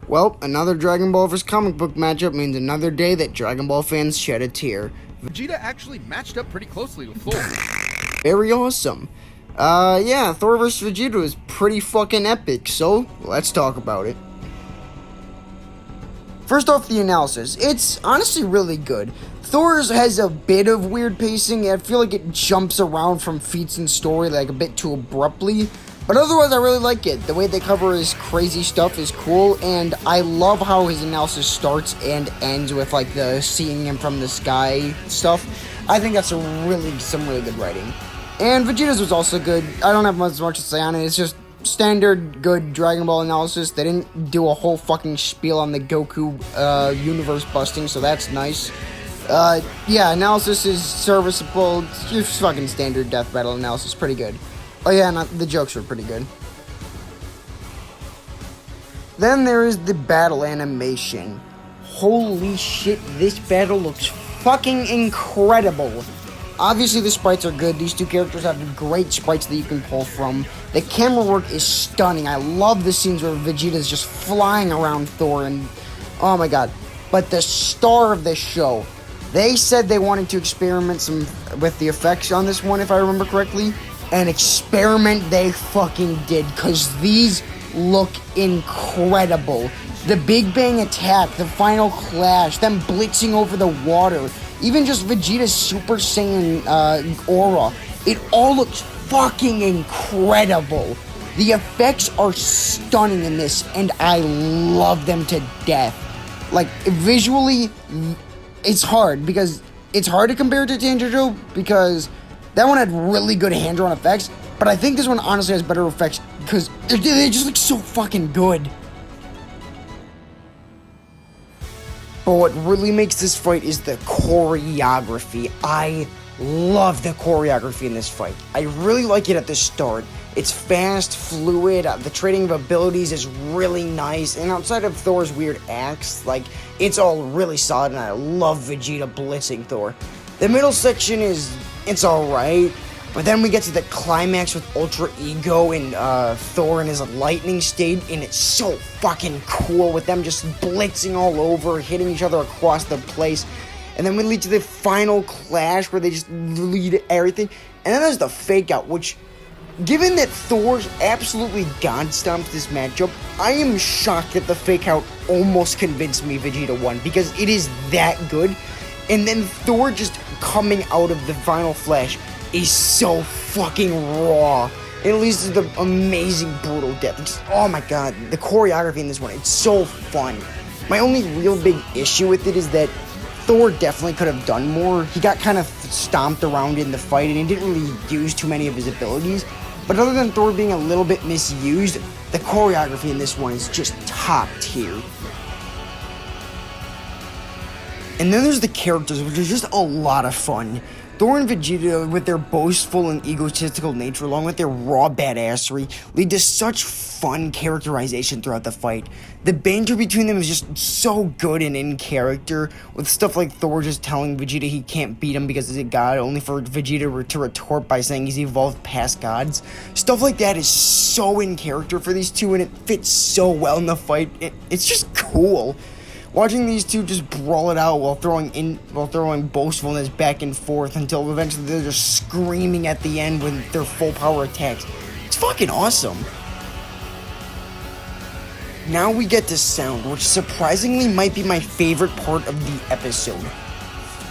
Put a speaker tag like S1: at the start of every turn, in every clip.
S1: Well, another Dragon Ball vs. comic book matchup means another day that Dragon Ball fans shed a tear.
S2: Vegeta actually matched up pretty closely with Thor.
S1: Very awesome. Yeah, Thor vs. Vegeta is pretty fucking epic, so let's talk about it. First off, the analysis. It's honestly really good. Thor's has a bit of weird pacing. I feel like it jumps around from feats and story like a bit too abruptly. But otherwise, I really like it. The way they cover his crazy stuff is cool, and I love how his analysis starts and ends with like the seeing him from the sky stuff. I think that's some really good writing. And Vegeta's was also good. I don't have much to say on it. It's just standard good Dragon Ball analysis. They didn't do a whole fucking spiel on the Goku universe busting, so that's nice. Yeah, analysis is serviceable. It's just fucking standard death battle analysis, pretty good. Oh yeah, and the jokes were pretty good. Then there is the battle animation. Holy shit, this battle looks fucking incredible. Obviously the sprites are good. These two characters have great sprites that you can pull from. The camera work is stunning. I love the scenes where Vegeta's just flying around Thor and oh my god. But the star of the show, they said they wanted to experiment some with the effects on this one, if I remember correctly. An experiment they fucking did, because these look incredible. The Big Bang attack, the final clash, them blitzing over the water, even just Vegeta's Super Saiyan aura. It all looks fucking incredible. The effects are stunning in this, and I love them to death. Like, visually, it's hard, because it's hard to compare it to Tanjiro, because that one had really good hand-drawn effects, but I think this one honestly has better effects because they just look so fucking good. But what really makes this fight is the choreography. I love the choreography in this fight. I really like it at the start. It's fast, fluid, the trading of abilities is really nice, and outside of Thor's weird acts, like, it's all really solid, and I love Vegeta blitzing Thor. The middle section it's alright, but then we get to the climax with Ultra Ego and Thor in his lightning state, and it's so fucking cool with them just blitzing all over, hitting each other across the place. And then we lead to the final clash where they just lead everything. And then there's the fake out, which, given that Thor's absolutely god-stomped this matchup, I am shocked that the fake out almost convinced me Vegeta won, because it is that good. And then Thor just coming out of the final flash is so fucking raw. It leads to the amazing brutal death. Just, oh my god, the choreography in this one, it's so fun. My only real big issue with it is that Thor definitely could have done more. He got kind of stomped around in the fight and he didn't really use too many of his abilities. But other than Thor being a little bit misused, the choreography in this one is just top tier. And then there's the characters, which is just a lot of fun. Thor and Vegeta, with their boastful and egotistical nature, along with their raw badassery, lead to such fun characterization throughout the fight. The banter between them is just so good and in character, with stuff like Thor just telling Vegeta he can't beat him because he's a god, only for Vegeta to retort by saying he's evolved past gods. Stuff like that is so in character for these two, and it fits so well in the fight. It's just cool. Watching these two just brawl it out while throwing boastfulness back and forth until eventually they're just screaming at the end with their full power attacks. It's fucking awesome. Now we get to sound, which surprisingly might be my favorite part of the episode.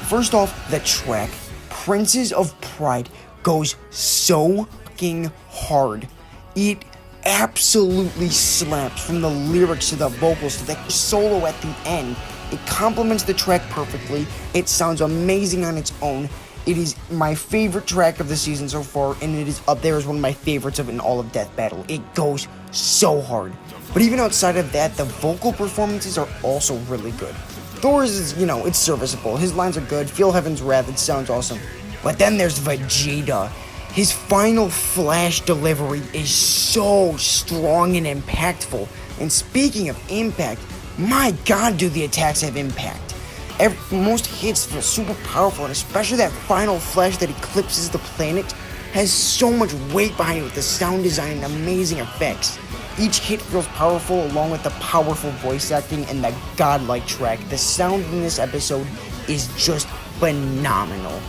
S1: First off, the track, Princes of Pride, goes so fucking hard. It absolutely slaps, from the lyrics to the vocals to the solo at the end. It complements the track perfectly. It sounds amazing on its own. It is my favorite track of the season so far, and it is up there as one of my favorites in all of Death Battle. It goes so hard. But even outside of that, the vocal performances are also really good. Thor's is, it's serviceable. His lines are good. Feel Heaven's Wrath, it sounds awesome. But then there's Vegeta. His final flash delivery is so strong and impactful. And speaking of impact, my god, do the attacks have impact. Most hits feel super powerful, and especially that final flash that eclipses the planet has so much weight behind it with the sound design and amazing effects. Each hit feels powerful, along with the powerful voice acting and the godlike track. The sound in this episode is just phenomenal.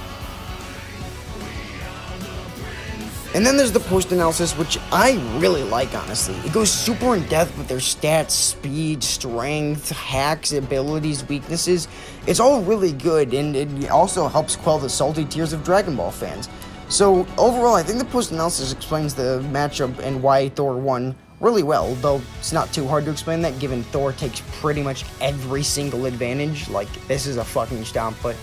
S1: And then there's the post-analysis, which I really like, honestly. It goes super in-depth with their stats, speed, strength, hacks, abilities, weaknesses. It's all really good, and it also helps quell the salty tears of Dragon Ball fans. So, overall, I think the post-analysis explains the matchup and why Thor won really well, though it's not too hard to explain that, given Thor takes pretty much every single advantage. Like, this is a fucking stomp, but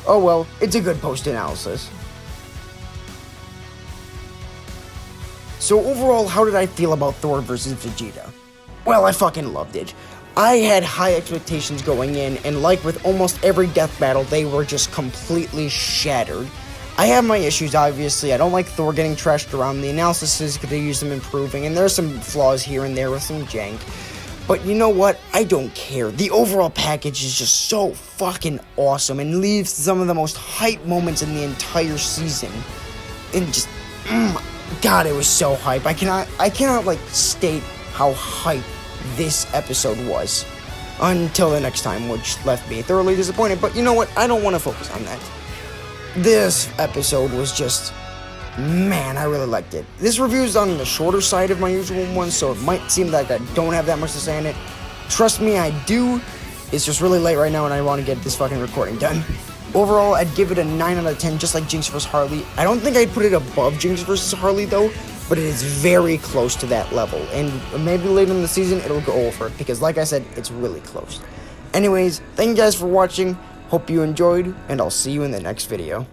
S1: oh well, it's a good post-analysis. So overall, how did I feel about Thor versus Vegeta? Well, I fucking loved it. I had high expectations going in, and like with almost every death battle, they were just completely shattered. I have my issues, obviously. I don't like Thor getting trashed around. The analysis could use them improving, and there's some flaws here and there with some jank. But you know what? I don't care. The overall package is just so fucking awesome and leaves some of the most hype moments in the entire season. And just, God, it was so hype. I cannot like state how hype this episode was until the next time, which left me thoroughly disappointed. But you know what? I don't want to focus on that. This episode was just, man, I really liked it. This review is on the shorter side of my usual one, so it might seem like I don't have that much to say in it. Trust me, I do. It's just really late right now and I want to get this fucking recording done. Overall, I'd give it a 9 out of 10, just like Jinx vs. Harley. I don't think I'd put it above Jinx vs. Harley, though, but it is very close to that level. And maybe later in the season, it'll go over it, because like I said, it's really close. Anyways, thank you guys for watching. Hope you enjoyed, and I'll see you in the next video.